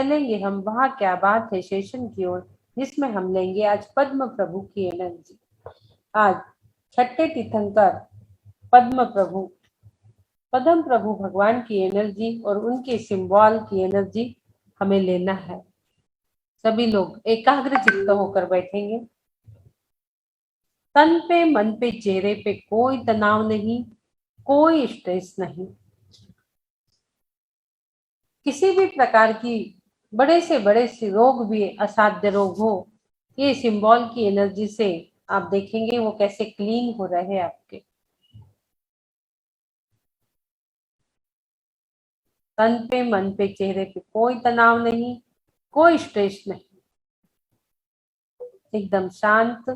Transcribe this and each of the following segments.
चलेंगे हम वहाँ क्या बात है सेशन की ओर, जिसमें हम लेंगे आज पद्म प्रभु की एनर्जी। आज छठे तीर्थंकर पद्म प्रभु भगवान की एनर्जी और उनके सिंबल की एनर्जी हमें लेना है। सभी लोग एकाग्र चित्त होकर बैठेंगे। तन पे, मन पे, चेहरे पे कोई तनाव नहीं, कोई स्ट्रेस नहीं। किसी भी प्रकार की बड़े से रोग भी असाध्य रोग हो, ये सिंबल की एनर्जी से आप देखेंगे वो कैसे क्लीन हो रहे हैं आपके। तन पे, मन पे, चेहरे पे कोई तनाव नहीं, कोई स्ट्रेस नहीं। एकदम शांत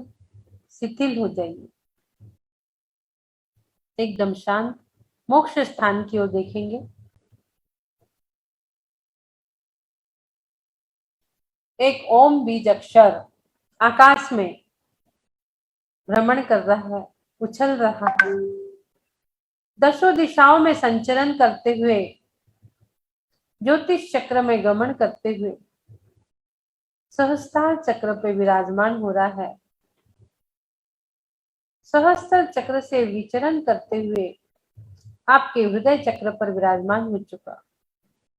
शिथिल हो जाइए, एकदम शांत मोक्ष स्थान की ओर देखेंगे। एक ओम बीज अक्षर आकाश में भ्रमण कर रहा है, उछल रहा है, दसों दिशाओं में संचरण करते हुए, ज्योतिष चक्र में गमन करते हुए सहस्त्रार चक्र पे विराजमान हो रहा है। सहस्त्र चक्र से विचरण करते हुए आपके हृदय चक्र पर विराजमान हो चुका।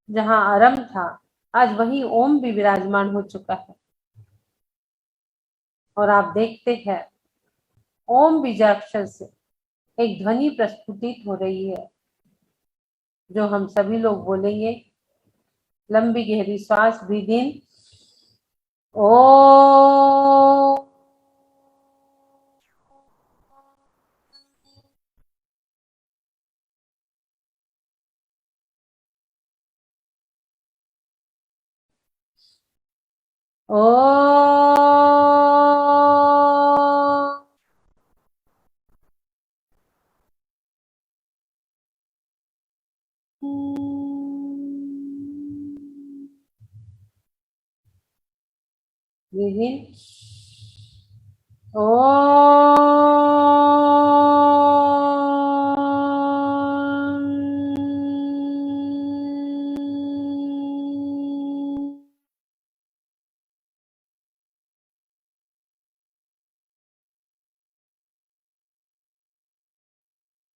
जहां आरंभ था आज वही ओम भी विराजमान हो चुका है। और आप देखते हैं ओम बीजाक्षर से एक ध्वनि प्रस्फुटित हो रही है, जो हम सभी लोग बोलेंगे। लंबी गहरी श्वास, breathe in, O, O, breathe in, ओ,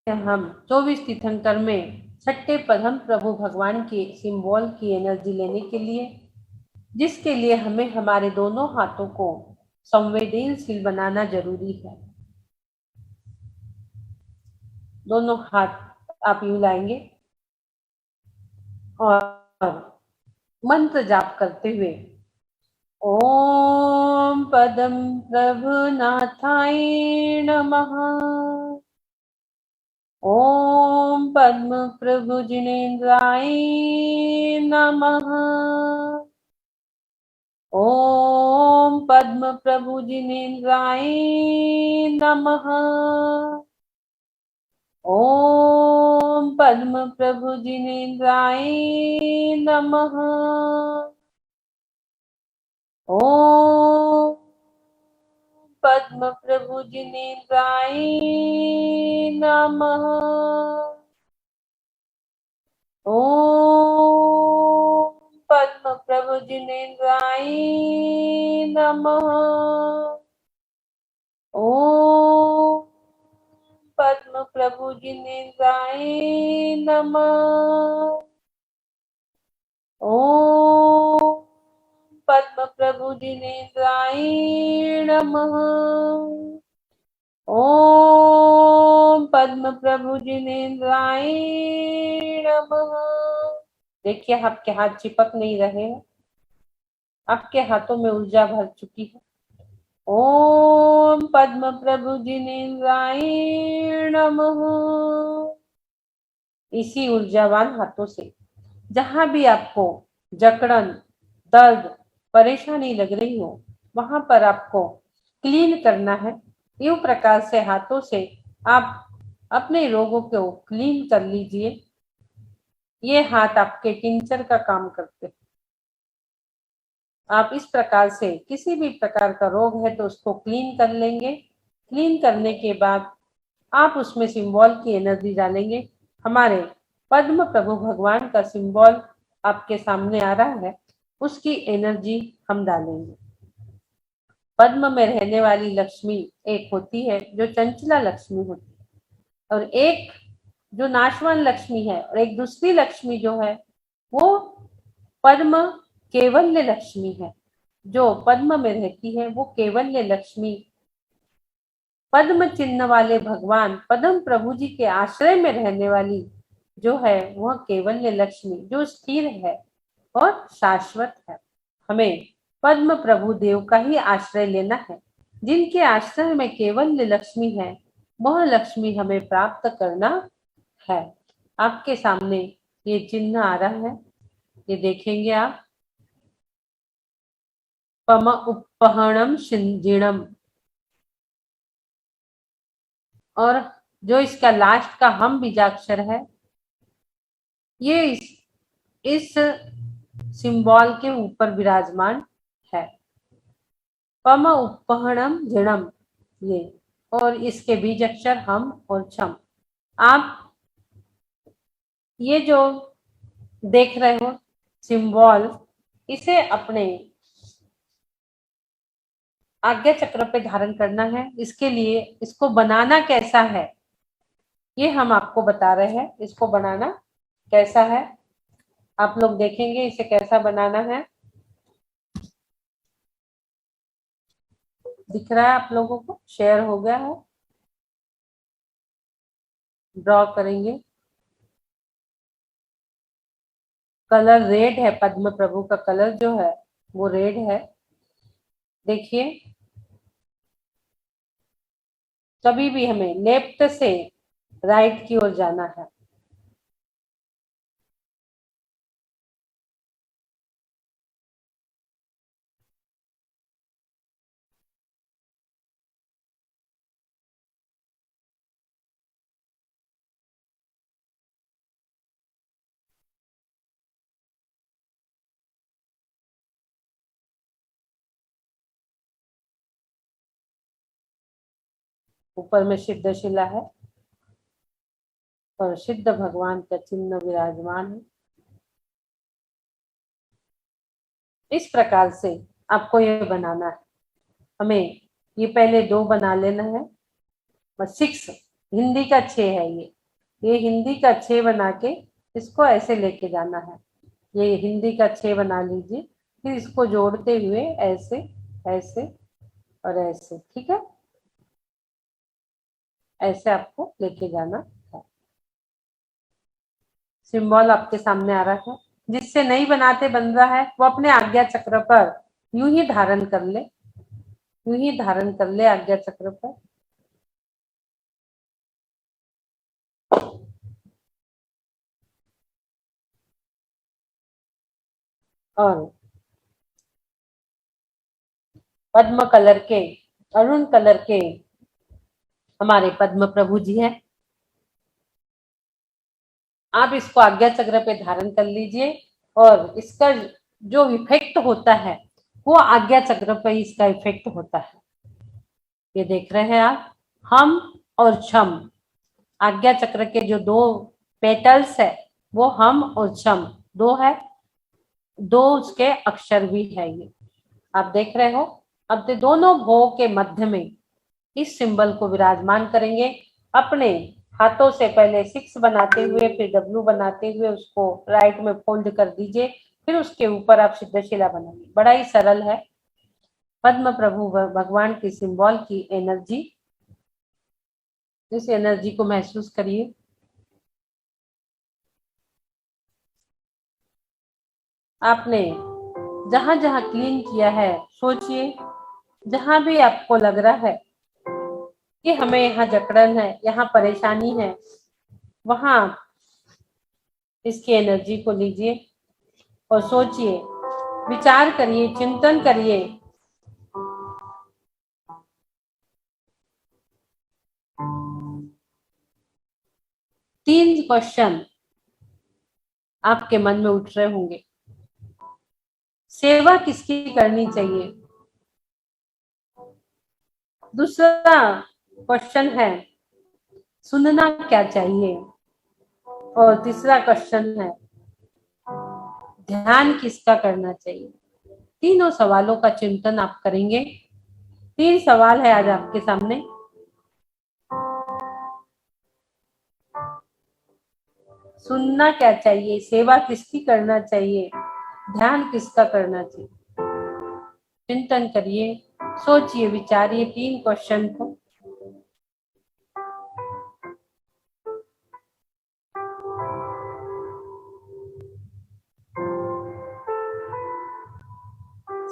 हम 24 तीर्थंकर में छठे पद्म प्रभु भगवान के सिंबल की एनर्जी लेने के लिए, जिसके लिए हमें हमारे दोनों हाथों को संवेदनशील बनाना जरूरी है। दोनों हाथ आप यूं लाएंगे और मंत्र जाप करते हुए ओम पद्म प्रभुनाथाय नमः, ओम पद्म प्रभु जिनेन्द्राय नमः, ओम पद्म प्रभु जिनेन्द्राय नमः, ओम पद्म प्रभु जिनेन्द्राय नमः, ओम पद्म प्रभु जिनेन्द्राय नमः, ओम पद्म प्रभु जिनेन्द्राय नमः, ओम पद्म प्रभु जिनेन्द्राय नमः, ओम पद्म प्रभु जिनेन्द्राय नमः, ओम पद्म प्रभु जिनेन्द्राय नमः। देखिए आपके हाथ चिपक नहीं रहे हैं, आपके हाथों में ऊर्जा भर चुकी है। ओम पद्म प्रभु जिनेन्द्राय नमः। इसी ऊर्जावान हाथों से जहां भी आपको जकड़न, दर्द, परेशानी लग रही हो, वहां पर आपको क्लीन करना है। यूं प्रकार से हाथों से आप अपने रोगों को क्लीन कर लीजिए। ये हाथ आपके टिंचर का काम करते हैं। आप इस प्रकार से किसी भी प्रकार का रोग है तो उसको क्लीन कर लेंगे। क्लीन करने के बाद आप उसमें सिंबल की एनर्जी डालेंगे। हमारे पद्म प्रभु भगवान का सिंबल आपके सामने आ रहा है, उसकी एनर्जी हम डालेंगे। पद्म में रहने वाली लक्ष्मी एक होती है जो चंचला लक्ष्मी होती है, और एक जो नाशवान लक्ष्मी है, और एक दूसरी लक्ष्मी जो है वो पद्म केवल्य लक्ष्मी है। जो पद्म में रहती है वो केवल्य लक्ष्मी, पद्म चिन्ह वाले भगवान पद्म प्रभु जी के आश्रय में रहने वाली जो है वह केवल्य लक्ष्मी, जो स्थिर है और शाश्वत है। हमें पद्म प्रभु देव का ही आश्रय लेना है। जिनके आश्रय में केवल्य लक्ष्मी है वह लक्ष्मी हमें प्राप्त करना है। आपके सामने ये चिन्ह आ रहा है, ये देखेंगे आप। पम उपहणम शिंजिणम, और जो इसका लास्ट का हम बीजाक्षर है ये इस सिंबल के ऊपर विराजमान है। पम उपहणम जिणम, ये, और इसके बीज अक्षर हम और छम। आप ये जो देख रहे हो सिंबल, इसे अपने आज्ञा चक्र पे धारण करना है। इसके लिए इसको बनाना कैसा है ये हम आपको बता रहे हैं। इसको बनाना कैसा है आप लोग देखेंगे, इसे कैसा बनाना है। दिख रहा है आप लोगों को? शेयर हो गया है? ड्रॉ करेंगे। कलर रेड है, पद्म प्रभु का कलर जो है वो रेड है। देखिए, कभी भी हमें लेफ्ट से राइट की ओर जाना है। ऊपर में सिद्धशिला है और सिद्ध भगवान का चिन्ह विराजमान है। इस प्रकार से आपको ये बनाना है। हमें ये पहले 2 बना लेना है, 6, हिंदी का 6 है ये हिंदी का 6 बना के इसको ऐसे लेके जाना है। ये हिंदी का 6 बना लीजिए, फिर इसको जोड़ते हुए ऐसे ऐसे और ऐसे, ठीक है? ऐसे आपको लेके जाना है। सिंबल आपके सामने आ रहा है। जिससे नहीं बनाते बन रहा है वो अपने आज्ञा चक्र पर यूं ही धारण कर ले, यूं ही धारण कर ले आज्ञा चक्र पर। और पद्म कलर के, अरुण कलर के हमारे पद्म प्रभु जी हैं। आप इसको आज्ञा चक्र पे धारण कर लीजिए और इसका जो इफेक्ट होता है वो आज्ञा चक्र पे इसका इफेक्ट होता है। ये देख रहे हैं आप, हम और छम, आज्ञा चक्र के जो 2 पेटल्स है वो हम और छम 2 है, 2 उसके अक्षर भी है। ये आप देख रहे हो। अब तो दोनों भो के मध्य में इस सिंबल को विराजमान करेंगे। अपने हाथों से पहले 6 बनाते हुए फिर W बनाते हुए उसको राइट में फोल्ड कर दीजिए, फिर उसके ऊपर आप सिद्धशिला बनाइए। बड़ा ही सरल है। पद्म प्रभु भगवान की सिंबल की एनर्जी, इस एनर्जी को महसूस करिए। आपने जहां जहां क्लीन किया है सोचिए, जहां भी आपको लग रहा है कि हमें यहाँ जकड़न है, यहाँ परेशानी है, वहां इसकी एनर्जी को लीजिए और सोचिए, विचार करिए, चिंतन करिए। तीन क्वेश्चन आपके मन में उठ रहे होंगे। सेवा किसकी करनी चाहिए? दूसरा क्वेश्चन है सुनना क्या चाहिए? और तीसरा क्वेश्चन है ध्यान किसका करना चाहिए? तीनों सवालों का चिंतन आप करेंगे। 3 सवाल है आज आपके सामने। सुनना क्या चाहिए, सेवा किसकी करना चाहिए, ध्यान किसका करना चाहिए? चिंतन करिए, सोचिए, विचारिए 3 क्वेश्चन को।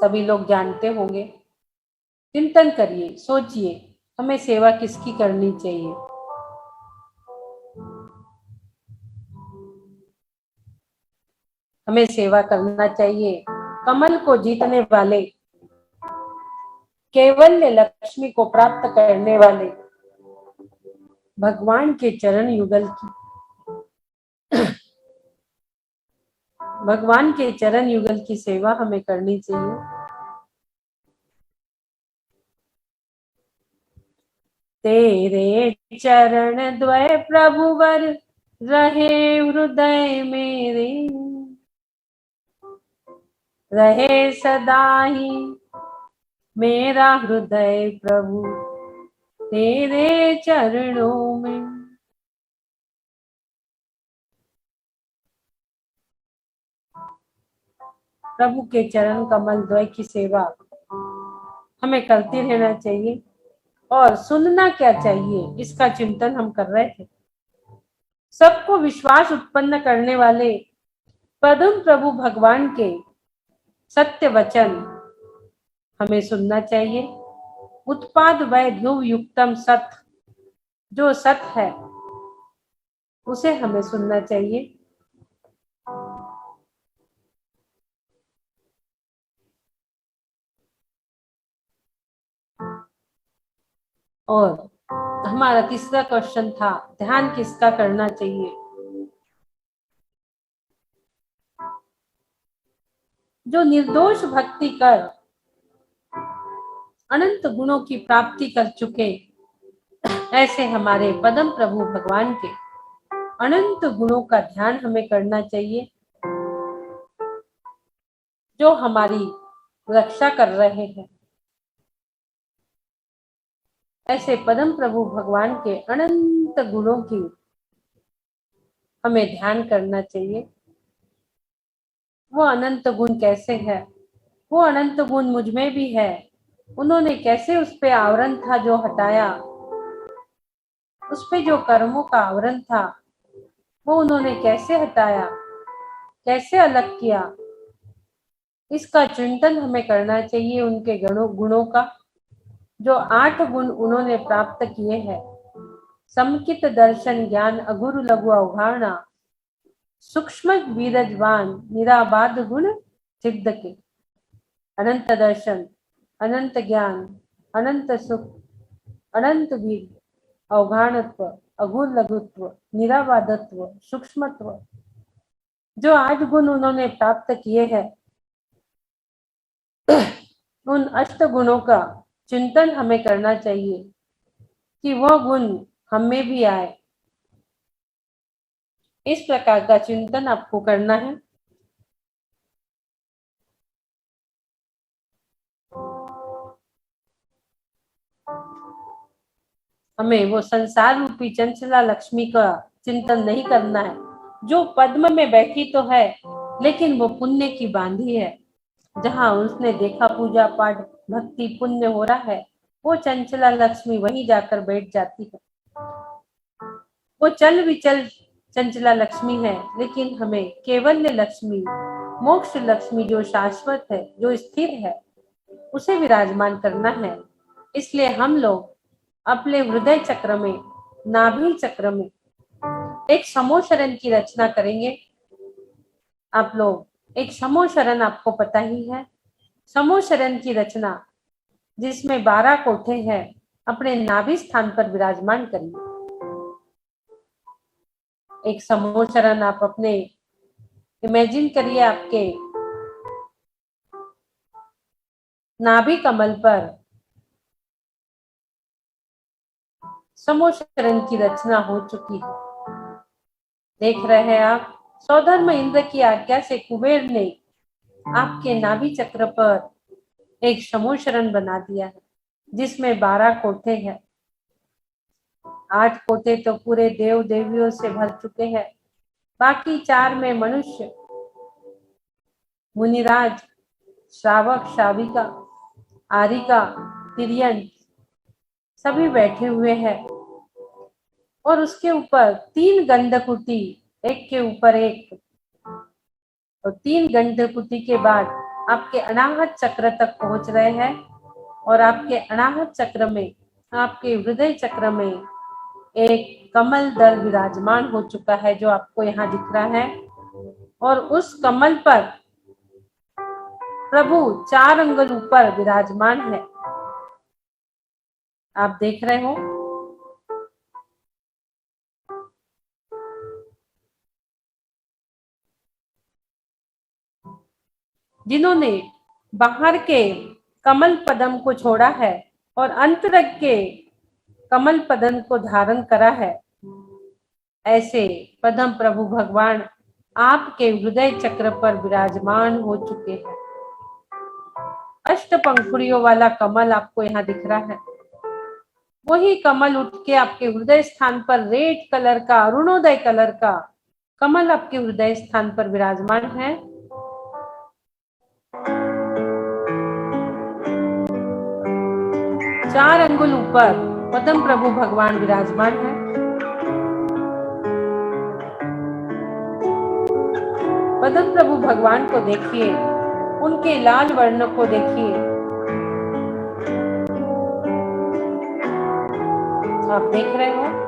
सभी लोग जानते होंगे। चिंतन करिए, सोचिए, हमें सेवा किसकी करनी चाहिए। हमें सेवा करना चाहिए कमल को जीतने वाले, कैवल्य लक्ष्मी को प्राप्त करने वाले भगवान के चरण युगल की, भगवान के चरण युगल की सेवा हमें करनी चाहिए। तेरे चरण द्वय प्रभुवर रहे हृदय मेरे, रहे सदा ही मेरा हृदय प्रभु तेरे चरणों में। प्रभु के चरण कमल द्वय की सेवा हमें करते रहना चाहिए। और सुनना क्या चाहिए, इसका चिंतन हम कर रहे थे। सबको विश्वास उत्पन्न करने वाले पदम प्रभु भगवान के सत्य वचन हमें सुनना चाहिए। उत्पाद वै ध्रुव युक्तम सत, जो सत है उसे हमें सुनना चाहिए। और हमारा तीसरा क्वेश्चन था, ध्यान किसका करना चाहिए? जो निर्दोष भक्ति कर अनंत गुणों की प्राप्ति कर चुके, ऐसे हमारे पदम प्रभु भगवान के अनंत गुणों का ध्यान हमें करना चाहिए, जो हमारी रक्षा कर रहे हैं। ऐसे पदम प्रभु भगवान के अनंत गुणों की हमें ध्यान करना चाहिए। वो अनंत गुण कैसे है? वो अनंत गुण मुझ में भी है। उन्होंने कैसे उस पे आवरण था जो हटाया, उस पे जो कर्मों का आवरण था वो उन्होंने कैसे हटाया, कैसे अलग किया, इसका चिंतन हमें करना चाहिए। उनके गुणों का, जो 8 गुण उन्होंने प्राप्त किए हैं। समकित दर्शन ज्ञान अघुर लघु अवधारणा, सूक्ष्म वीरजवान निराबाद गुण सिद्ध के। अनंत दर्शन, अनंत ज्ञान, अनंत सुख, अनंत वीर, अवघाणत्व, अघुर लघुत्व, निराबादत्व, सूक्ष्मत्व, जो 8 गुण उन्होंने प्राप्त किए हैं, उन 8 गुणों का चिंतन हमें करना चाहिए कि वह गुण हम में भी आए। इस प्रकार का चिंतन आपको करना है। हमें वो संसार रूपी चंचला लक्ष्मी का चिंतन नहीं करना है, जो पद्म में बैठी तो है लेकिन वो पुण्य की बांधी है। जहां उसने देखा पूजा पाठ भक्ति पुण्य हो रहा है, वो चंचला लक्ष्मी वहीं जाकर बैठ जाती है। वो चल विचल चंचला लक्ष्मी है, लेकिन हमें केवल्य लक्ष्मी, मोक्ष लक्ष्मी जो शाश्वत है, जो स्थिर है, उसे विराजमान करना है। इसलिए हम लोग अपने हृदय चक्र में, नाभि चक्र में एक समोशरण की रचना करेंगे। आप लोग एक समोशरण, आपको पता ही है समोशरण की रचना, जिसमें 12 कोठे हैं, अपने नाभि स्थान पर विराजमान करिए। एक समोशरण आप अपने इमेजिन करिए, आपके नाभि कमल पर समोशरण की रचना हो चुकी है। देख रहे हैं आप सौधर्म इंद्र की आज्ञा से कुबेर ने आपके नाभि चक्र पर एक समूशरण बना दिया है, जिसमें 12 कोठे हैं। 8 कोठे तो पूरे देव देवियों से भर चुके हैं, बाकी 4 में मनुष्य, मुनिराज, श्रावक, श्राविका, आरिका, तिर्यन सभी बैठे हुए हैं। और उसके ऊपर 3 गंधकुटी, एक के ऊपर एक, और 3 गंधकुटी के बाद आपके अनाहत चक्र तक पहुंच रहे हैं। और आपके अनाहत चक्र में, आपके हृदय चक्र में एक कमल दल विराजमान हो चुका है, जो आपको यहाँ दिख रहा है। और उस कमल पर प्रभु 4 अंगुल ऊपर विराजमान है, आप देख रहे हो। जिन्होंने बाहर के कमल पदम को छोड़ा है और अंतरंग के कमल पदम को धारण करा है, ऐसे पदम प्रभु भगवान आपके हृदय चक्र पर विराजमान हो चुके हैं। अष्ट पंखुड़ियों वाला कमल आपको यहाँ दिख रहा है। वही कमल उठ के आपके हृदय स्थान पर रेड कलर का, अरुणोदय कलर का कमल आपके हृदय स्थान पर विराजमान है। चार अंगुल ऊपर पद्म प्रभु भगवान विराजमान है। पद्म प्रभु भगवान को देखिए, उनके लाल वर्ण को देखिए, आप देख रहे हो।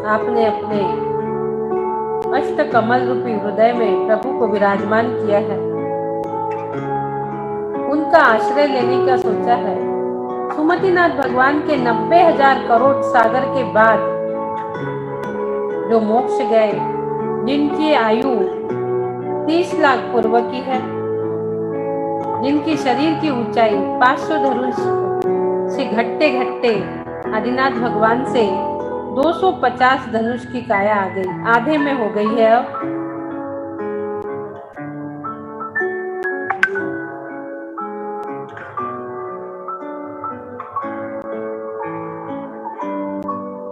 आपने अपने अष्ट कमल रूपी हृदय में प्रभु को विराजमान किया है, उनका आश्रय लेने का सोचा है। सुमतिनाथ भगवान के 90,000 करोड़ सागर के बाद जो मोक्ष गए, जिनकी आयु 30 लाख पूर्व की है, जिनकी शरीर की ऊंचाई 500 धनुष से घटते घटते आदिनाथ भगवान से 250 धनुष की काया आ गई, आधे में हो गई है अब।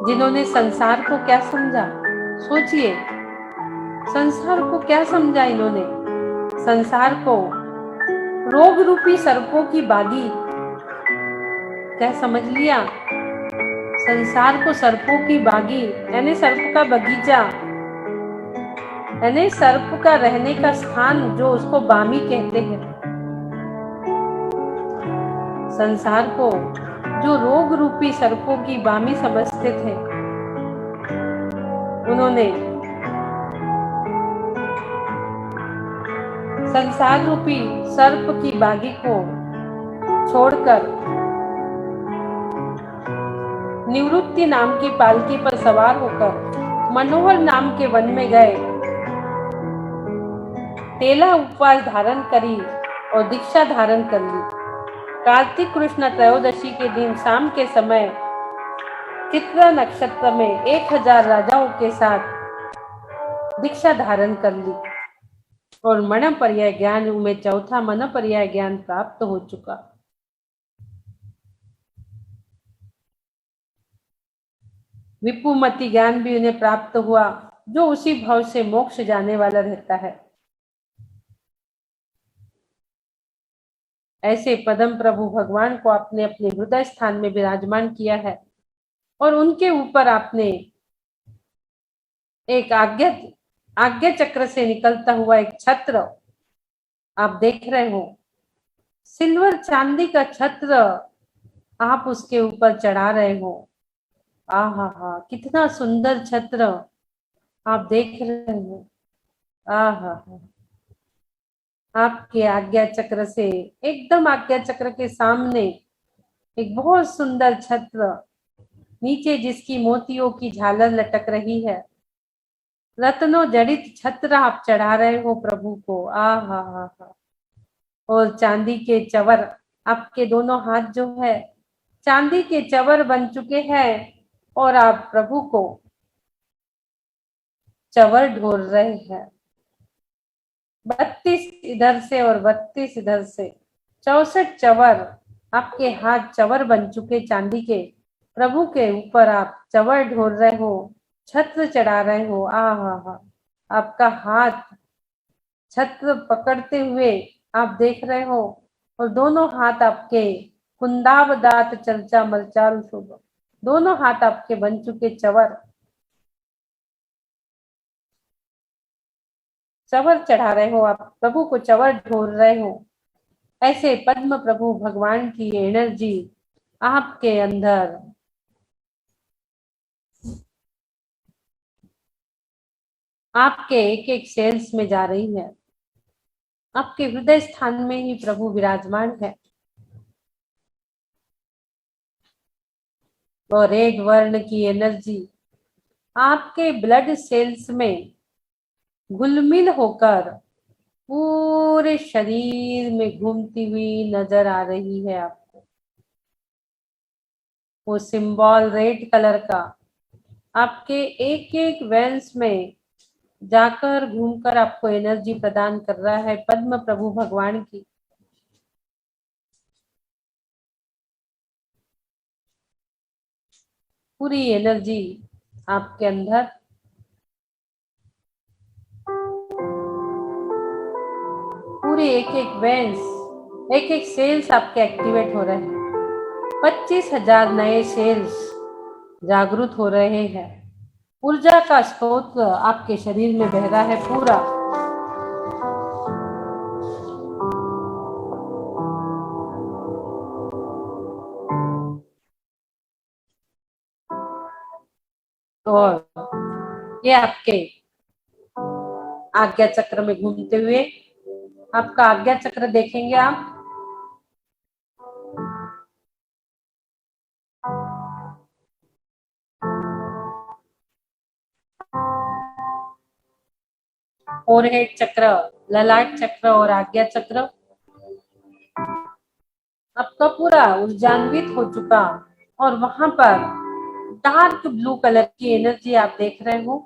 जिन्होंने संसार को क्या समझा, सोचिए, संसार को क्या समझा इन्होंने। संसार को रोग रूपी सर्पों की बागी क्या समझ लिया। संसार को सर्पों की बागी यानी सर्प का बगीचा, यानी सर्प का रहने का स्थान, जो उसको बामी कहते हैं। संसार को जो रोग रूपी सर्पों की बामी समझते थे, उन्होंने संसार रूपी सर्प की बागी को छोड़कर निवृत्ति नाम की पालकी पर सवार होकर मनोहर नाम के वन में गए, तेला उपवास धारण करी और दीक्षा धारण कर ली। कार्तिक कृष्ण त्रयोदशी के दिन शाम के समय चित्रा नक्षत्र में 1000 राजाओं के साथ दीक्षा धारण कर ली और मन पर्याय ज्ञान में चौथा मन पर्याय ज्ञान प्राप्त हो चुका। विपुमति ज्ञान भी उन्हें प्राप्त हुआ, जो उसी भाव से मोक्ष जाने वाला रहता है। ऐसे पद्म प्रभु भगवान को आपने अपने हृदय स्थान में विराजमान किया है और उनके ऊपर आपने एक आज्ञा चक्र से निकलता हुआ एक छत्र आप देख रहे हो। सिल्वर चांदी का छत्र आप उसके ऊपर चढ़ा रहे हो। आहा हा, कितना सुंदर छत्र आप देख रहे हो। आहा हा, आपके आज्ञा चक्र से एकदम आज्ञा चक्र के सामने एक बहुत सुंदर छत्र नीचे जिसकी मोतियों की झालर लटक रही है, रत्नों जड़ित छत्र आप चढ़ा रहे हो प्रभु को। आ हा हा हा। और चांदी के चवर, आपके दोनों हाथ जो है चांदी के चवर बन चुके हैं और आप प्रभु को चवर ढोल रहे हैं। 32 इधर से और 32 इधर से, 64 चवर, आपके हाथ चवर बन चुके चांदी के, प्रभु के ऊपर आप चवर ढोल रहे हो, छत्र चढ़ा रहे हो। आ हा हा। आपका हाथ छत्र पकड़ते हुए आप देख रहे हो और दोनों हाथ आपके कुंदाब दात चर्चा मलचाल शुभ, दोनों हाथ आपके बन चुके चवर, चवर चढ़ा रहे हो, आप प्रभु को चवर ढोल रहे हो। ऐसे पद्म प्रभु भगवान की एनर्जी आपके अंदर आपके एक एक सेल्स में जा रही है। आपके हृदय स्थान में ही प्रभु विराजमान है और रेड वर्ण की एनर्जी आपके ब्लड सेल्स में घुलमिल होकर पूरे शरीर में घूमती हुई नजर आ रही है आपको। वो सिंबल रेड कलर का आपके एक एक वेंस में जाकर घूमकर आपको एनर्जी प्रदान कर रहा है पद्म प्रभु भगवान की। पूरी एनर्जी आपके अंदर पूरे एक एक वेंस, एक एक सेल्स आपके एक्टिवेट हो रहे हैं। 25,000 नए सेल्स जागृत हो रहे हैं। ऊर्जा का स्रोत आपके शरीर में बह रहा है पूरा। और ये आपके आज्ञा चक्र में घूमते हुए, आपका आज्ञा चक्र देखेंगे आप, फोरहेड चक्र, ललाट चक्र और आज्ञा चक्र आपका पूरा ऊर्जान्वित हो चुका। और वहां पर डार्क ब्लू कलर की एनर्जी आप देख रहे हो।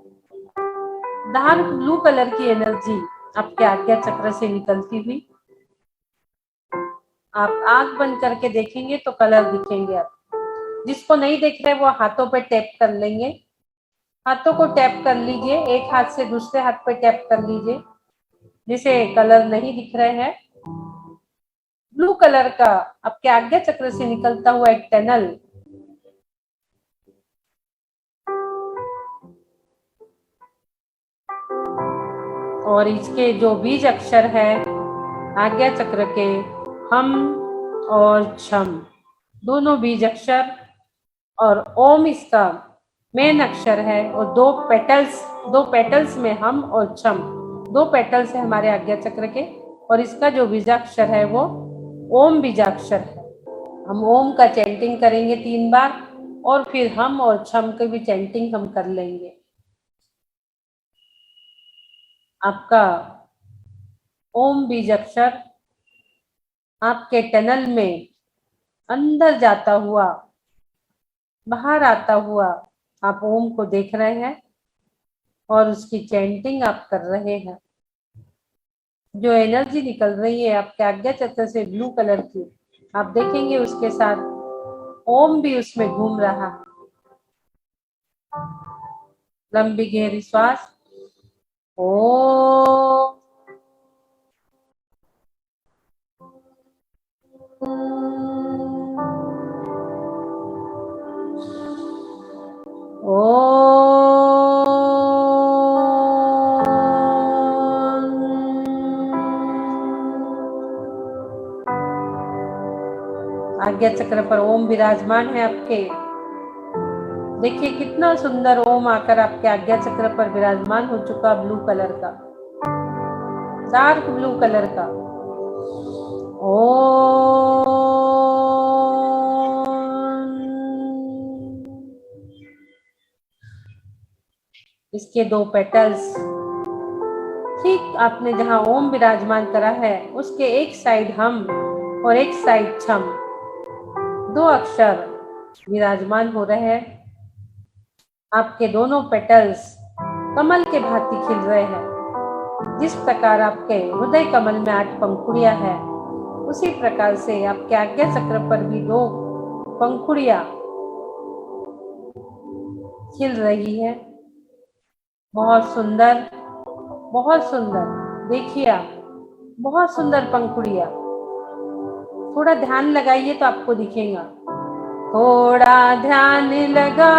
डार्क ब्लू कलर की एनर्जी आपके आज्ञा चक्र से निकलती हुई, आप आंख बंद करके देखेंगे तो कलर दिखेंगे। आप जिसको नहीं देख रहे वो हाथों पे टैप कर लेंगे, हाथों को टैप कर लीजिए, एक हाथ से दूसरे हाथ पे टैप कर लीजिए जिसे कलर नहीं दिख रहे हैं। ब्लू कलर का आपके आज्ञा चक्र से निकलता हुआ एक टनल और इसके जो बीज अक्षर है आज्ञा चक्र के, हम और छम, दोनों बीज अक्षर, और ओम इसका मेन अक्षर है। और दो पेटल्स में हम और छम, दो पेटल्स है हमारे आज्ञा चक्र के, और इसका जो बीजाक्षर है वो ओम बीजाक्षर है। हम ओम का चैंटिंग करेंगे 3 बार और फिर हम और छम की भी चैंटिंग हम कर लेंगे। आपका ओम बीज अक्षर आपके टनल में अंदर जाता हुआ, बाहर आता हुआ आप ओम को देख रहे हैं और उसकी चैंटिंग आप कर रहे हैं। जो एनर्जी निकल रही है आपके आज्ञा चक्र से ब्लू कलर की, आप देखेंगे उसके साथ ओम भी उसमें घूम रहा है। लंबी गहरी श्वास, ओ आज्ञा चक्र पर ओम विराजमान है आपके। देखिए कितना सुंदर ओम आकर आपके आज्ञा चक्र पर विराजमान हो चुका, ब्लू कलर का, डार्क ब्लू कलर का। इसके 2 पेटल्स ठीक आपने जहां ओम विराजमान करा है उसके एक साइड हम और एक साइड छम, 2 अक्षर विराजमान हो रहे हैं। आपके दोनों पेटल्स कमल के भांति खिल रहे हैं। जिस प्रकार आपके हृदय कमल में 8 पंखुड़ियां है, उसी प्रकार से आपके आज्ञा चक्र पर भी 2 पंखुड़ियां खिल रही है। बहुत सुंदर, बहुत सुंदर। देखिए आप, बहुत सुंदर पंखुड़ियां। थोड़ा ध्यान लगाइए तो आपको दिखेगा। थोड़ा ध्यान लगा,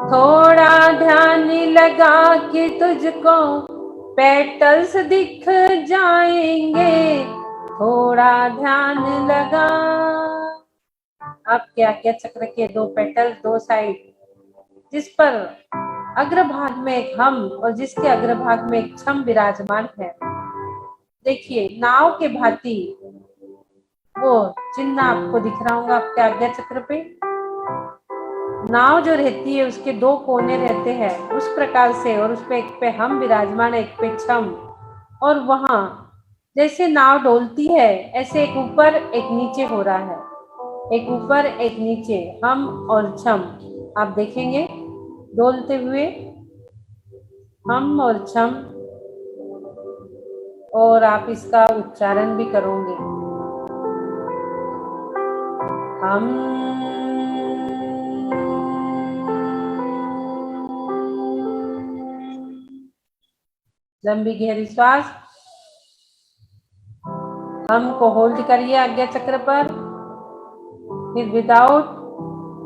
थोड़ा ध्यान लगा कि तुझको पेटल्स दिख जाएंगे। थोड़ा ध्यान लगा। आपके आज्ञा चक्र के 2 पेटल 2 साइड, जिस पर अग्रभाग में एक हम और जिसके अग्रभाग में एक छम विराजमान है। देखिए नाव के भांति वो चिन्ह आपको दिख रहा होगा आपके आज्ञा चक्र पे। नाव जो रहती है उसके 2 कोने रहते हैं उस प्रकार से, और उस पे एक पे हम विराजमान है, एक पे छम। और वहां जैसे नाव डोलती है ऐसे एक ऊपर एक नीचे हो रहा है, एक ऊपर एक नीचे, हम और छम आप देखेंगे डोलते हुए, हम और छम। और आप इसका उच्चारण भी करोगे, हम। लंबी गहरी श्वास, हम को होल्ड करिए आज्ञा चक्र पर, फिर विदाउट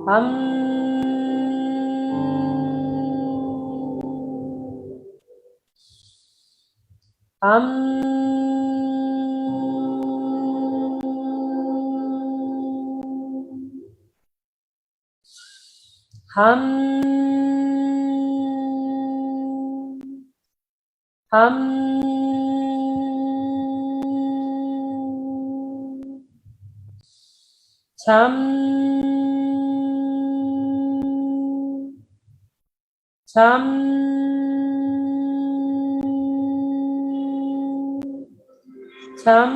हम। हम हम हम छम छम छम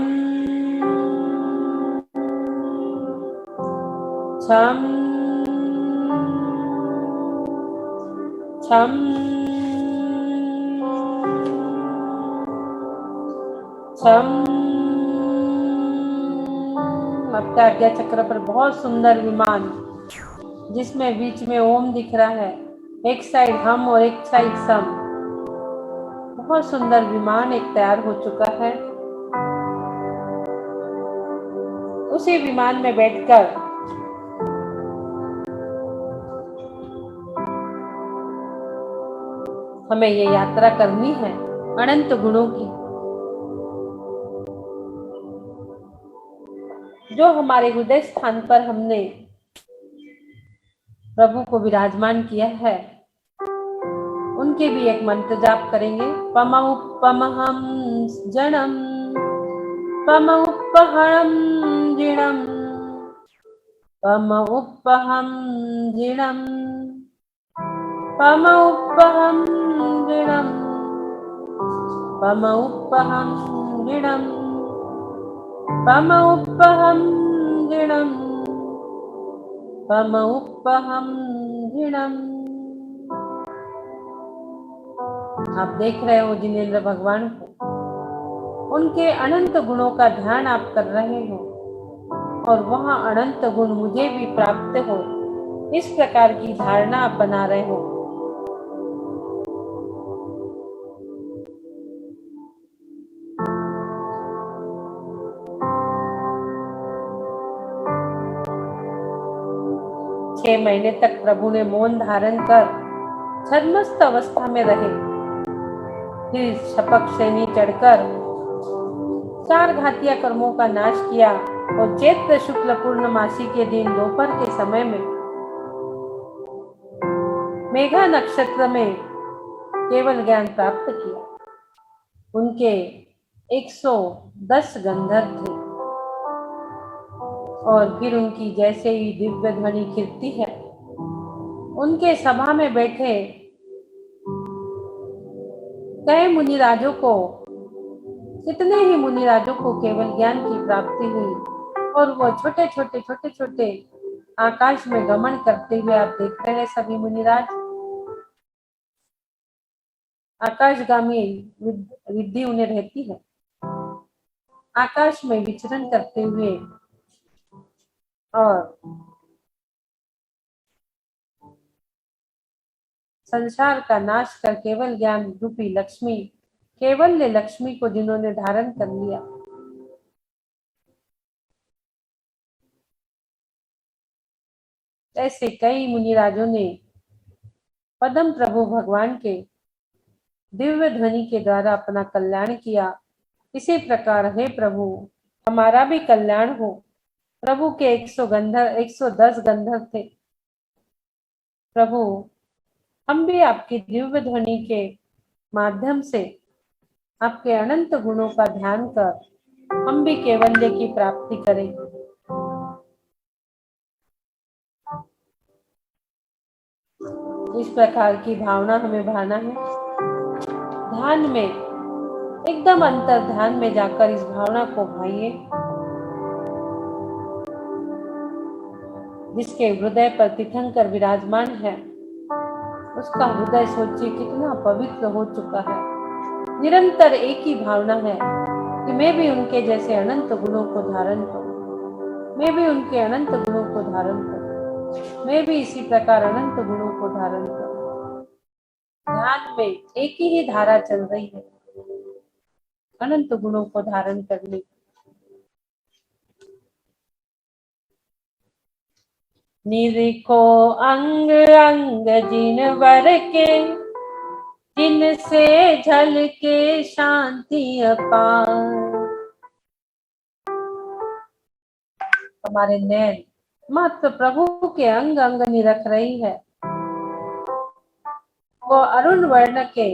छम छम छम। आपका आज्ञा चक्र पर बहुत सुंदर विमान, जिसमें बीच में ओम दिख रहा है, एक साइड हम और एक साइड सम। बहुत सुंदर विमान एक तैयार हो चुका है। उसी विमान में बैठकर हमें ये यात्रा करनी है अनंत गुणों की, जो हमारे हृदय स्थान पर हमने प्रभु को विराजमान किया है। उनके भी एक मंत्र जाप करेंगे। पमउपमहं जणम पमउपहरं जिणम पमउपहं जिणम पमउपहं जिणम पमउपहं जिणम पमउपहं जिणम पमउपहं जिणम। आप देख रहे हो जिनेंद्र भगवान को, उनके अनंत गुणों का ध्यान आप कर रहे हो, और वहां अनंत गुण मुझे भी प्राप्त हो, इस प्रकार की धारणा आप बना रहे हो। छह महीने तक प्रभु ने मौन धारण कर छद्मस्त अवस्था में रहे। फिर शपथ श्रेणी चढ़कर 4 घातिया कर्मों का नाश किया, और चैत्र शुक्ल पूर्णमासी के दिन दोपहर के समय में मेघा नक्षत्र में केवल ज्ञान प्राप्त किया। उनके 110 गंधर्व थे, और फिर उनकी जैसे ही दिव्य ध्वनि खिलती है, उनके सभा में बैठे कई मुनिराजों को, कितने ही मुनिराजों को केवल ज्ञान की प्राप्ति हुई और वो छोटे छोटे आकाश में गमन करते हुए आप देख रहे हैं। सभी मुनिराज आकाशगामी रिद्धि उन्हें रहती है, आकाश में विचरण करते हुए और संसार का नाश कर केवल ज्ञान रूपी लक्ष्मी, केवल्य लक्ष्मी को जिन्होंने धारण कर लिया, ऐसे कई मुनिराजों ने पद्म प्रभु भगवान के दिव्य ध्वनि के द्वारा अपना कल्याण किया। इसी प्रकार हे प्रभु, हमारा भी कल्याण हो। प्रभु के 110 गंधर्व थे। प्रभु, हम भी आपकी दिव्य ध्वनि के माध्यम से आपके अनंत गुणों का ध्यान कर हम भी कैवल्य की प्राप्ति करें। इस प्रकार की भावना हमें भाना है। ध्यान में एकदम अंतर ध्यान में जाकर इस भावना को भाइये। जिसके हृदय पर तीर्थंकर विराजमान है, उसका हृदय सोचिए कितना पवित्र हो चुका है। निरंतर एक ही भावना है कि मैं भी उनके जैसे अनंत गुणों को धारण करूं, मैं भी उनके अनंत गुणों को धारण करूं, मैं भी इसी प्रकार अनंत गुणों को धारण करूं। ध्यान में एक ही धारा चल रही है, अनंत गुणों को धारण करने। निरीखो अंग अंग जिनवर के, जिनसे झलके शांति अपार। हमारे नैन मात्र प्रभु के अंग अंग निरख रही है। वो अरुण वर्ण के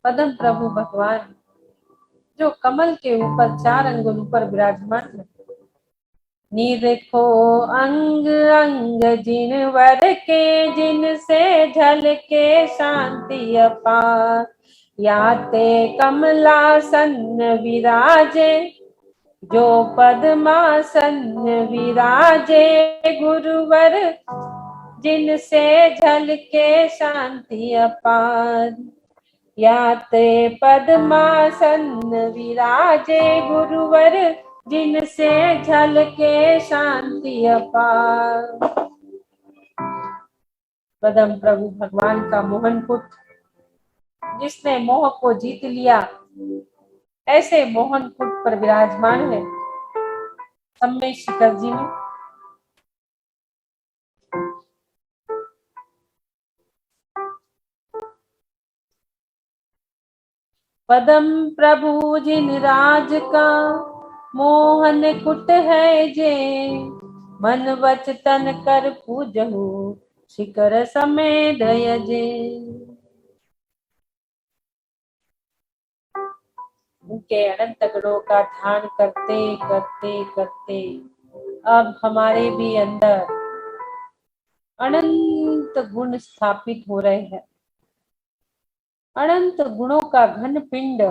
पद्म प्रभु भगवान जो कमल के ऊपर 4 अंगुल पर विराजमान है। निरखो अंग अंग जिनवर के, जिनसे झलके शांति अपार। याते कमलासन विराजे, जो पद्मासन विराजे। गुरुवर जिनसे झलके शांति अपार। याते पद्मासन विराजे, गुरुवर जिनसे झलके शांति अपार। पद्म प्रभु भगवान का मोहन पुत्र, जिसने मोह को जीत लिया, ऐसे मोहन पुत्र पर विराजमान है सम्मेद शिखर जी में। पद्म प्रभु जिन राज का मोहन कुट है जे, मन वच तन कर पूजहु शिखर समेत यजे। उनके अनंत गुणों का ध्यान करते करते करते अब हमारे भी अंदर अनंत गुण स्थापित हो रहे हैं। अनंत गुणों का घन पिंड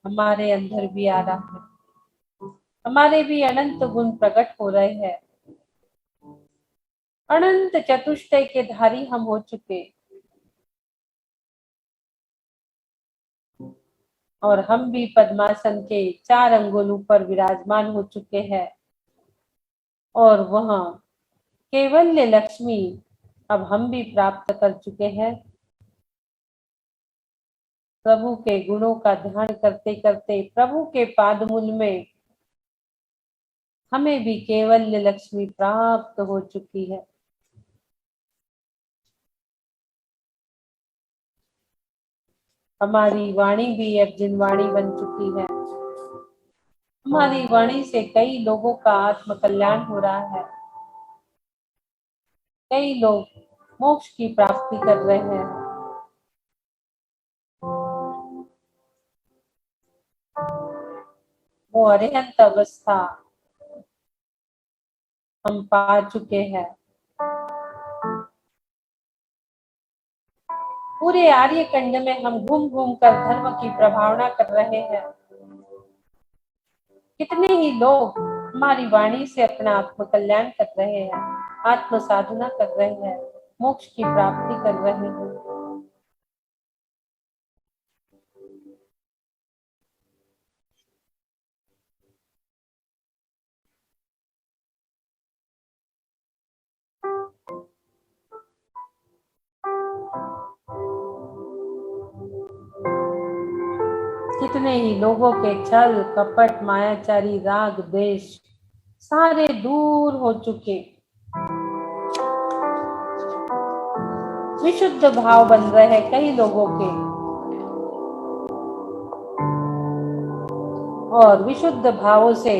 हमारे अंदर भी आ रहा है। हमारे भी अनंत गुण प्रकट हो रहे हैं। अनंत चतुष्टय के धारी हम हो चुके और हम भी पद्मासन के 4 अंगुलों पर विराजमान हो चुके हैं और वहां कैवल्य लक्ष्मी अब हम भी प्राप्त कर चुके हैं। प्रभु के गुणों का ध्यान करते करते प्रभु के पादमूल में हमें भी कैवल्य लक्ष्मी प्राप्त हो चुकी है। हमारी वाणी भी अब जिनवाणी बन चुकी है। हमारी वाणी से कई लोगों का आत्म कल्याण हो रहा है। कई लोग मोक्ष की प्राप्ति कर रहे हैं। वो अरिहंत अवस्था हम पा चुके हैं। पूरे आर्यखंड में हम घूम घूम कर धर्म की प्रभावना कर रहे हैं। कितने ही लोग हमारी वाणी से अपना आत्म कल्याण कर रहे हैं, आत्म साधना कर रहे हैं, मोक्ष की प्राप्ति कर रहे हैं। कितने ही लोगों के छल कपट मायाचारी राग द्वेष सारे दूर हो चुके, विशुद्ध भाव बन रहे हैं कई लोगों के, और विशुद्ध भावों से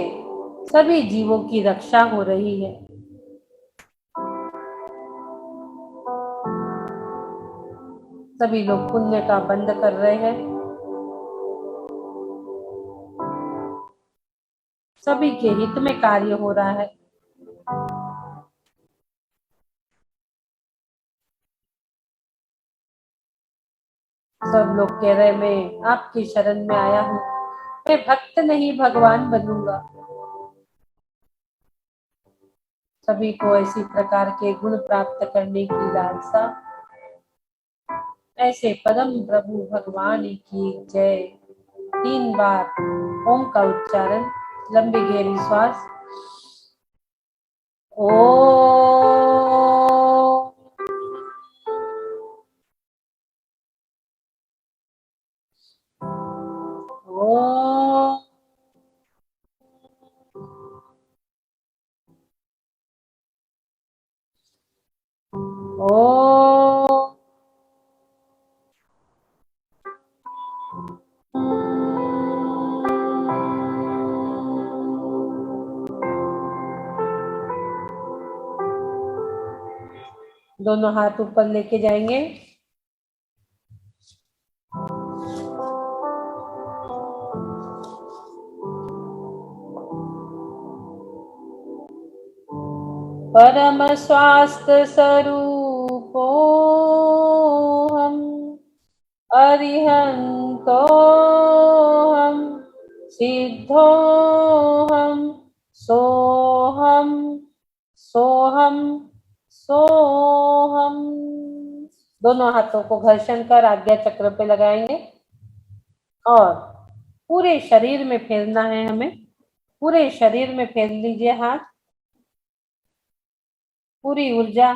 सभी जीवों की रक्षा हो रही है। सभी लोग पुण्य का बंद कर रहे हैं, सभी के हित में कार्य हो रहा है। सब लोग कह रहे मैं आपकी शरण में आया हूँ, मैं भक्त नहीं भगवान बनूंगा। सभी को ऐसी प्रकार के गुण प्राप्त करने की लालसा। ऐसे परम प्रभु भगवान की जय। 3 बार ओम का उच्चारण, लंबी गहरी श्वास। ओ दोनों हाथ ऊपर लेके जाएंगे। परम स्वास्थ्य स्वरूपो हम अरिहंतो हम सिद्धो हम सोहम सोहम सोहम। दोनों हाथों को घर्षण कर आज्ञा चक्र पे लगाएंगे और पूरे शरीर में फेरना है हमें। पूरे शरीर में फेर लीजिए हाथ, पूरी ऊर्जा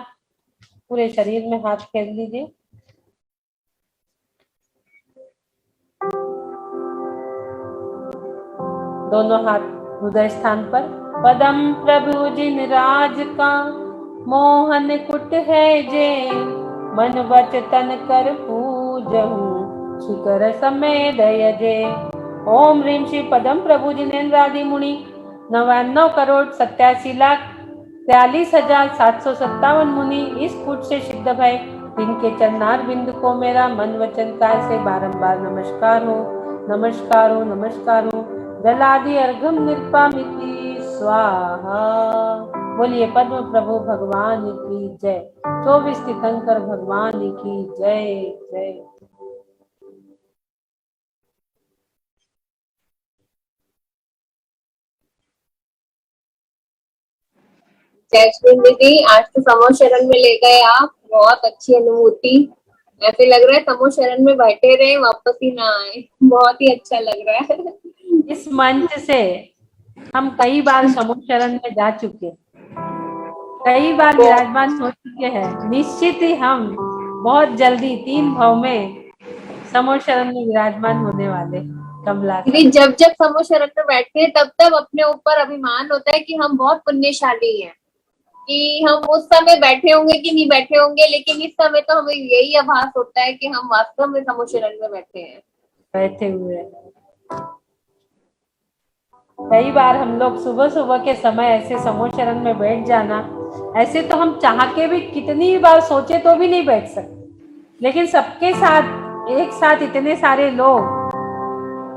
पूरे शरीर में हाथ फेर लीजिए। दोनों हाथ हृदय स्थान पर। पदम प्रभु जिन राज का मोहन कुट है जे, मन वच तन कर पूजहु शिखर समय दय जे। ओम ह्रीम श्री पदम प्रभु जिनेन्द्रादि मुनि 99,87,43,757 मुनि इस कुट से सिद्ध भय, जिनके चरणार बिंद को मेरा मन वचन काय से बारंबार नमस्कार हो, नमस्कार हो, नमस्कार हो। जलादि अर्घम निर्पामिति स्वाहा। बोलिए पद्म प्रभु भगवान की जय। 24 तीर्थंकर भगवान की जय जय। जय श्री दीदी, आज तो समूह शरण में ले गए आप, बहुत अच्छी अनुभूति। ऐसे लग रहा है समूह शरण में बैठे रहे, वापस ही ना आए। बहुत ही अच्छा लग रहा है। इस मंच से हम कई बार समूह शरण में जा चुके, कई बार विराजमान हो चुके हैं। निश्चित ही हम बहुत जल्दी 3 भाव में समूह शरण में विराजमान होने वाले। कमला दीदी, जब जब समूह शरण में बैठते हैं तब तब अपने ऊपर अभिमान होता है कि हम बहुत पुण्यशाली हैं, कि हम उस समय बैठे होंगे कि नहीं बैठे होंगे, लेकिन इस समय तो हमें यही आभास होता है कि हम वास्तव में समूह शरण में बैठे हैं, बैठे हुए। कई बार हम लोग सुबह सुबह के समय ऐसे समूह शरण में बैठ जाना, ऐसे तो हम चाह के भी कितनी बार सोचे तो भी नहीं बैठ सकते, लेकिन सबके साथ एक साथ इतने सारे लोग,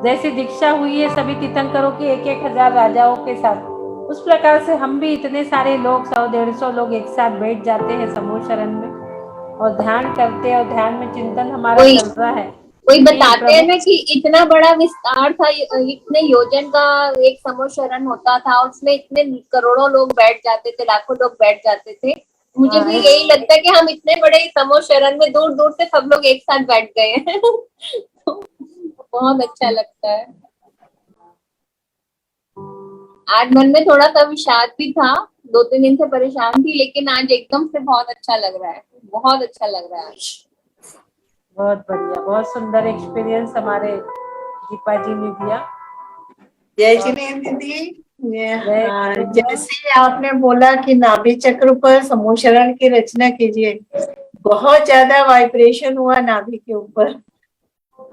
जैसे दीक्षा हुई है सभी तीर्थंकरों की 1,000 राजाओं के साथ, उस प्रकार से हम भी इतने सारे लोग 100-150 लोग एक साथ बैठ जाते हैं समूह शरण में। और ध्यान करते और ध्यान में चिंतन हमारा वही चल रहा है वही कि बताते हैं प्रभु ना कि इतना बड़ा विस्तार था, इतने योजन का एक समोशरण होता था, उसमें इतने करोड़ों लोग बैठ जाते थे, लाखों लोग बैठ जाते थे। मुझे भी यही लगता है कि हम इतने बड़े समोशरण में दूर दूर से सब लोग एक साथ बैठ गए हैं। तो बहुत अच्छा लगता है। आज मन में थोड़ा सा विषाद भी था, 2-3 दिन से परेशान थी, लेकिन आज एकदम से बहुत अच्छा लग रहा है, बहुत अच्छा लग रहा है आज। बहुत बढ़िया, बहुत सुंदर एक्सपीरियंस हमारे दीपा जी ने दिया। जय श्री राम दीदी। जय जैसे आपने बोला कि नाभि चक्र पर समूशरण की रचना कीजिए, बहुत ज्यादा वाइब्रेशन हुआ नाभि के ऊपर,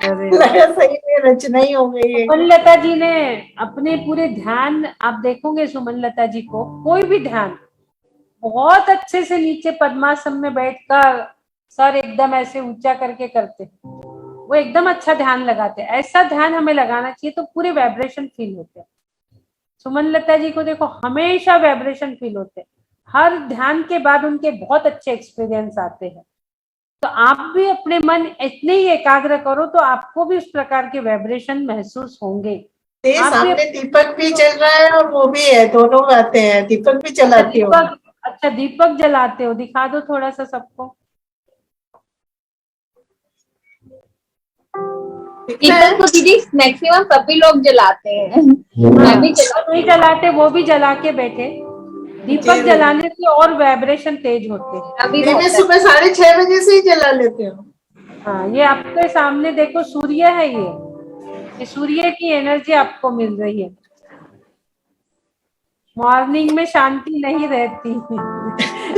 अरे लगा सही में रचना ही हो गई है। सुमन लता जी ने अपने पूरे ध्यान, आप देखोगे सुमन लता जी को, कोई भी ध्यान बहुत अच्छे से नीचे पद्मासन में बैठकर सर एकदम ऐसे ऊंचा करके करते, वो एकदम अच्छा ध्यान लगाते। ऐसा ध्यान हमें लगाना चाहिए तो पूरे वाइब्रेशन फील होते हैं। सुमन लता जी को देखो, हमेशा वाइब्रेशन फील होते हैं। हर ध्यान के बाद उनके बहुत अच्छे एक्सपीरियंस आते हैं। तो आप भी अपने मन इतने ही एकाग्र करो तो आपको भी उस प्रकार के वाइब्रेशन महसूस होंगे। आप भी सामने दीपक भी चल रहा है और वो भी है, दोनों बातें हैं। दीपक भी चलाती हो? अच्छा दीपक जलाते हो, दिखा दो थोड़ा सा सबको। दीपक तो दीदी मैक्सिमम सभी लोग जलाते हैं, मैं भी नहीं जलाते, वो भी जला के बैठे। दीपक जलाने से और वाइब्रेशन तेज होते हैं। अभी मैं सुबह 6:30 बजे से ही जला लेती हूँ। हाँ, ये आपके सामने देखो सूर्य है, ये सूर्य की एनर्जी आपको मिल रही है। मॉर्निंग में शांति नहीं रहती।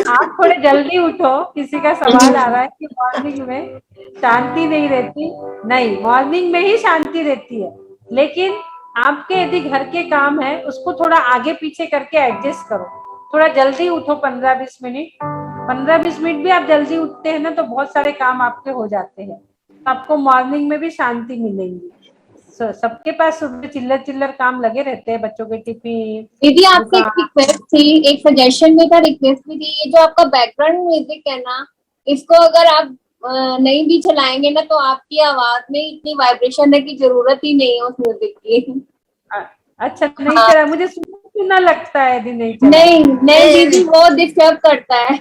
आप थोड़े जल्दी उठो, किसी का सवाल आ रहा है कि मॉर्निंग में शांति नहीं रहती। नहीं, मॉर्निंग में ही शांति रहती है, लेकिन आपके यदि घर के काम है उसको थोड़ा आगे पीछे करके एडजस्ट करो। थोड़ा जल्दी उठो, 15-20 मिनट, 15-20 मिनट भी आप जल्दी उठते हैं ना तो बहुत सारे काम आपके हो जाते हैं। तो आपको मॉर्निंग में भी शांति मिलेगी। सबके पास सुबह चिल्लर चिल्लर काम लगे रहते हैं, बच्चों के टिफिन। दीदी आपसे एक रिक्वेस्ट थी, एक सजेशन भी था, रिक्वेस्ट भी थी। ये जो आपका बैकग्राउंड म्यूजिक है ना, इसको अगर आप नहीं भी चलाएंगे ना तो आपकी आवाज में इतनी वाइब्रेशन है कि जरूरत ही नहीं है उस म्यूजिक की। अच्छा नहीं चला, मुझे सुना लगता है यदि नहीं चला। नहीं नहीं दीदी, वो डिस्टर्ब करता है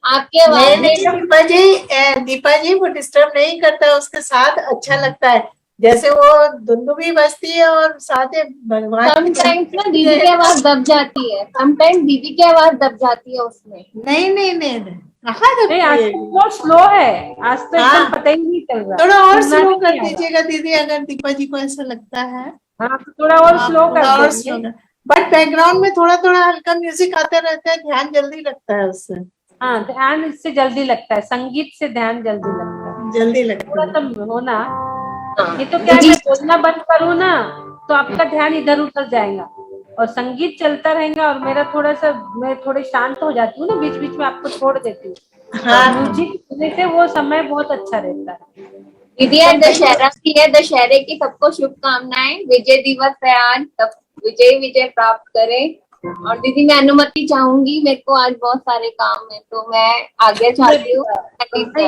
आपकी आवाज। नहीं दीपा जी वो डिस्टर्ब नहीं करता, उसके साथ अच्छा लगता है। जैसे वो धुंधुबी बजती है और साथ ही भगवान समटाइम्स ना दीदी की आवाज दब जाती है, समटाइम्स दीदी की आवाज दब जाती है उसमें। नहीं नहीं नहीं कहाँ दबती आज है? तो बहुत स्लो है, आज तो एकदम पता ही नहीं चल रहा। थोड़ा और स्लो कर दीजिएगा दीदी, अगर दीपा जी को ऐसा लगता है। हाँ तो थोड़ा और स्लो कर दीजिए। बट बैकग्राउंड में थोड़ा थोड़ा हल्का म्यूजिक आता रहता है, ध्यान जल्दी लगता है उससे। हाँ, ध्यान इससे जल्दी लगता है, संगीत से ध्यान जल्दी लगता है, जल्दी लगता थोड़ा है। सा हो ना। ये तो क्या, मैं बोलना बंद करूँ ना तो आपका ध्यान इधर उधर जाएगा और संगीत चलता रहेगा और मेरा थोड़ा सा, मैं थोड़ी शांत हो जाती हूँ ना, बीच बीच में आपको छोड़ देती हूँ। म्यूजिक सुनने से वो समय बहुत अच्छा रहता है। दीदी आज दशहरा की है, दशहरे की सबको शुभकामनाएं। विजय दिवस है आज, सब विजय विजय प्राप्त करें। और दीदी मैं अनुमति चाहूंगी, मेरे को आज बहुत सारे काम है तो मैं आगे चाहती हूँ।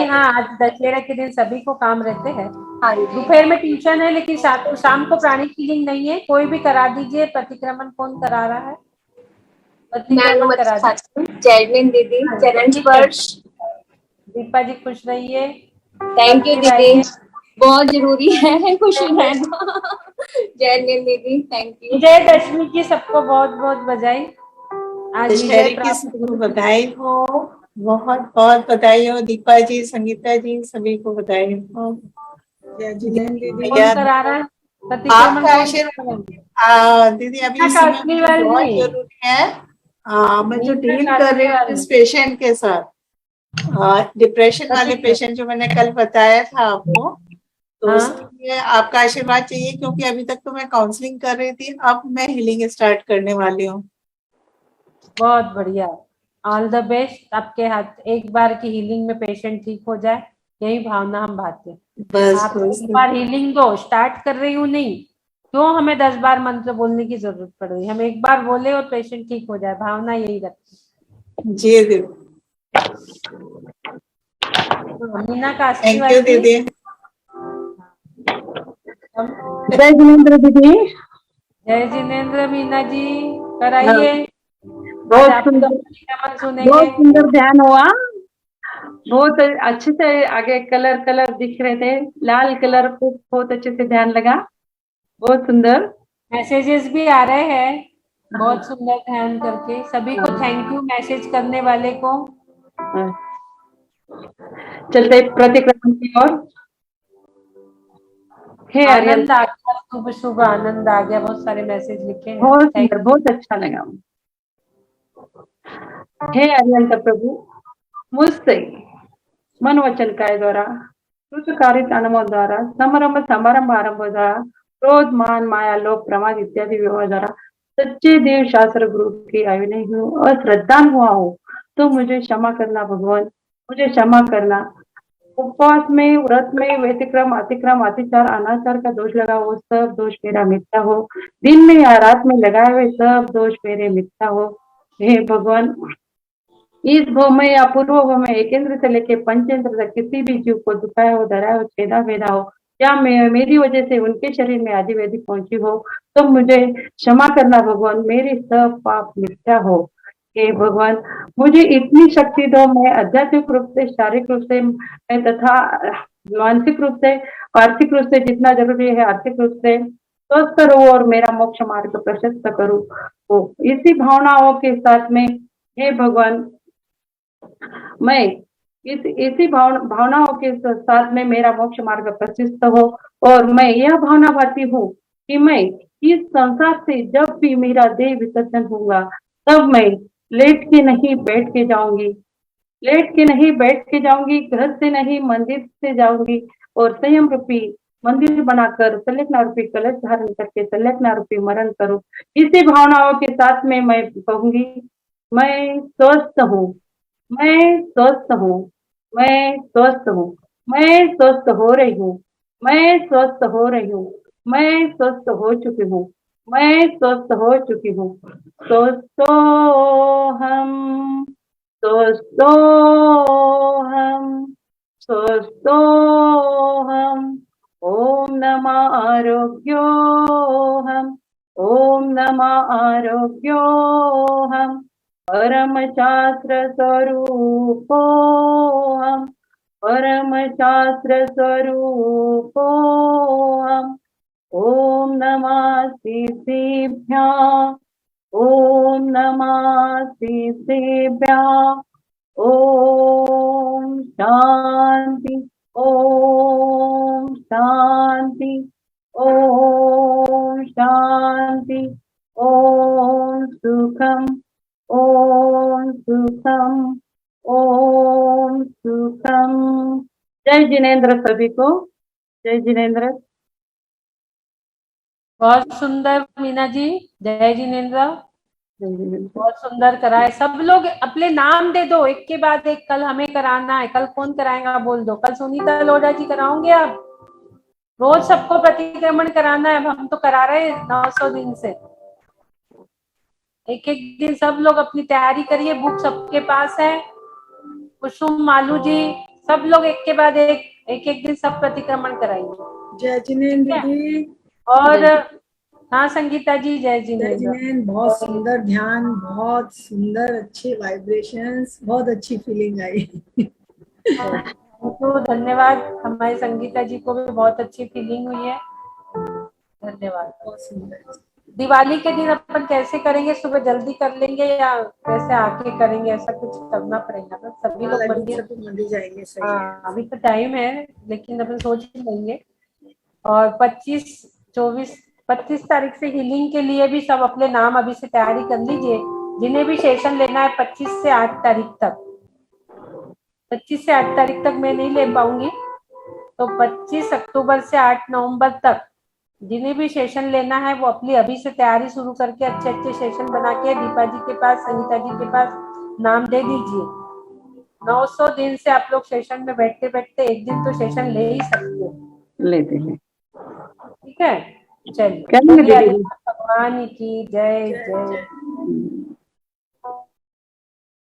हाँ, आज दशहरा के दिन सभी को काम रहते हैं। हाँ जी, दोपहर में ट्यूशन है, लेकिन शाम को प्राणिक हीलिंग नहीं है। कोई भी करा दीजिए। प्रतिक्रमण कौन करा रहा है? मैं अनुमति चाहती हूँ। जैस्मिन दीदी, चरण स्पर्श। दीपा जी खुश रहिए। थैंक यू दीदी, बहुत जरूरी है खुश रहना। जैस्मिन दीदी थैंक यू। विजयदशमी की सबको बहुत बहुत बधाई। आज दशहरे की सबको बधाई हो, बहुत बहुत बधाई हो। दीपा जी, संगीता जी, सभी को बधाई हो। कौन करा रहा है? आपका आशीर्वाद दीदी अभी इस समय मुझे बहुत जरूरी है। मैं जो डील कर रही हूँ इस पेशेंट के साथ, डिप्रेशन वाले पेशेंट जो मैंने कल बताया था आपको, तो उसके लिए आपका आशीर्वाद चाहिए, क्योंकि अभी तक तो मैं काउंसलिंग कर रही थी, अब मैं हीलिंग स्टार्ट करने वाली हूँ। बहुत बढ़िया, ऑल द बेस्ट। आपके हाथ एक बार की हीलिंग में पेशेंट ठीक हो जाए, यही भावना हम भाते। आप एक बार हीलिंग दो, स्टार्ट कर रही हूँ नहीं, क्यों हमें 10 बार मंत्र बोलने की जरूरत पड़ रही है? हम एक बार बोले और पेशेंट ठीक हो जाए, भावना यही रखती। जी दीदी। मीना का थैंक यू आशीर्वाद भी। दीदी। जय जिनेन्द्र दीदी। जय जिनेन्द्र मीना जी, कराइए। बहुत आप सुंदर, परिक्रमण बहुत सुनेंगे। सुंदर ध्यान हुआ। बहुत अच्छे से आगे कलर कलर दिख रहे थे, लाल कलर को बहुत अच्छे से ध्यान लगा, बहुत सुंदर। मैसेजेस भी आ रहे हैं, बहुत सुंदर ध्यान करके। सभी को थैंक यू मैसेज करने वाले को। चलते प्रतिक्रमण की ओर। हे आर्यन, आनंद आ गया, शुभ शुभ आनंद आ गया, बहुत सारे मैसेज लिखे हैं। बहुत थैंक सुंदर, बहुत अच्छा लगा। हे अरिहंत प्रभु, मुझसे मन वचन काय द्वारा, कृतकारित अनुभव द्वारा, समारंभ समारंभ आरंभ द्वारा, क्रोध मान माया लोभ प्रमाद इत्यादि व्यवहार द्वारा सच्चे देव शास्त्र गुरु की आयु नहीं हूँ और श्रद्धान हुआ हूँ, तो मुझे क्षमा करना भगवान, मुझे क्षमा करना। उपवास में, व्रत में व्यतिक्रम अतिक्रम अतिचार अनाचार का दोष लगा हो, सब दोष मेरा मिथ्या हो। दिन में या रात में लगाए हुए सब दोष मेरे मिथ्या हो। हे भगवान, इस भव में या पूर्व भव में एकेंद्र से लेके पंचेंद्र तक किसी भी जीव को दुखाया हो, डराया हो, छेदा भेदा हो, या मेरी वजह से उनके शरीर में आदि वेदी पहुंची हो, तो मुझे क्षमा करना भगवान, मेरी सब पाप मिथ्या हो। हे भगवान, मुझे इतनी शक्ति दो, मैं आध्यात्मिक रूप से, शारीरिक रूप से, मैं तथा मानसिक रूप से, आर्थिक रूप से जितना जरूरी है आर्थिक रूप से स्वस्थ रहूं और मेरा मोक्ष मार्ग प्रशस्त करूं। तो इसी भावनाओं के साथ में हे भगवान, मैं इसी भावनाओं के साथ में मेरा मोक्ष मार्ग प्रशस्त हो, और मैं यह भावना भरती हूँ कि मैं इस संसार से जब भी मेरा देह विसर्जन होगा, तब मैं लेट के नहीं बैठ के जाऊंगी, लेट के नहीं बैठ के जाऊंगी, घर से नहीं मंदिर से जाऊंगी, और संयम रूपी मंदिर बनाकर संलेखना रूपी कलश धारण करके संलेखना रूपी मरण करूं। इसी भावनाओं के साथ में मैं कहूंगी, मैं स्वस्थ हूँ, मैं स्वस्थ हूँ, मैं स्वस्थ हूँ, मैं स्वस्थ हो रही हूँ, मैं स्वस्थ हो रही हूँ, मैं स्वस्थ हो चुकी हूँ, मैं स्वस्थ हो चुकी हूँ। स्वस्थोहम, स्वस्थोहम, स्वस्थोहम। ओम नमः आरोग्योहम, ओम नमः आरोग्योहम। परम शास्त्र स्वरूपोहम, परम शास्त्र स्वरूपोहम। ओम नमः सिद्धिभ्यां, ओम नमः सिद्धिभ्यां। ओम शांति, ओम शांति, ओम शांति, ओम सुखम, ओम सुखम, ओम सुखम। जय जिनेन्द्र सभी को, जय जिनेन्द्र। बहुत सुंदर मीना जी, जय जिनेन्द्र, जय जिनेन्द्र। बहुत सुंदर कराए। सब लोग अपने नाम दे दो, एक के बाद एक। कल हमें कराना है, कल कौन कराएगा बोल दो। कल सुनीता लोढ़ा जी कराओगे आप? रोज सबको प्रतिक्रमण कराना है, हम तो करा रहे हैं 900 दिन से। एक एक दिन सब लोग अपनी तैयारी करिए, बुक सबके पास है। कुसुम, मालू जी, सब लोग एक के बाद एक एक दिन सब प्रतिक्रमण कराइए। जय जिनेन्द्र जी। और हाँ संगीता जी, जय जय जिनेन्द्र। जिनेन्द्र, बहुत सुंदर ध्यान, बहुत सुंदर, अच्छे वाइब्रेशंस, बहुत अच्छी फीलिंग आई। तो धन्यवाद, हमारी संगीता जी को भी बहुत अच्छी फीलिंग हुई है। धन्यवाद। बहुत सुंदर। दिवाली के दिन अपन कैसे करेंगे? सुबह जल्दी कर लेंगे या कैसे आके करेंगे? ऐसा कुछ करना पड़ेगा ना, सभी लोग मंदिर जाएंगे। सही है। हाँ, अभी तो टाइम है, लेकिन अपन सोच ही लेंगे। और 25, 24, 25 तारीख से हीलिंग के लिए भी सब अपने नाम अभी से तैयारी कर लीजिए। जिन्हें भी सेशन लेना है 25 से 8 तारीख तक, 25 से 8 तारीख तक मैं नहीं ले पाऊंगी, तो 25 अक्टूबर से 8 नवंबर तक जिन्हें भी सेशन लेना है वो अपनी अभी से तैयारी शुरू करके अच्छे अच्छे सेशन बना के दीपा जी के पास, संगीता जी के पास नाम दे दीजिए। 900 दिन से आप लोग सेशन में बैठते बैठते एक दिन तो सेशन ले ही सकते हो। लेते हैं, ठीक है, चलिए। भगवान की जय जय।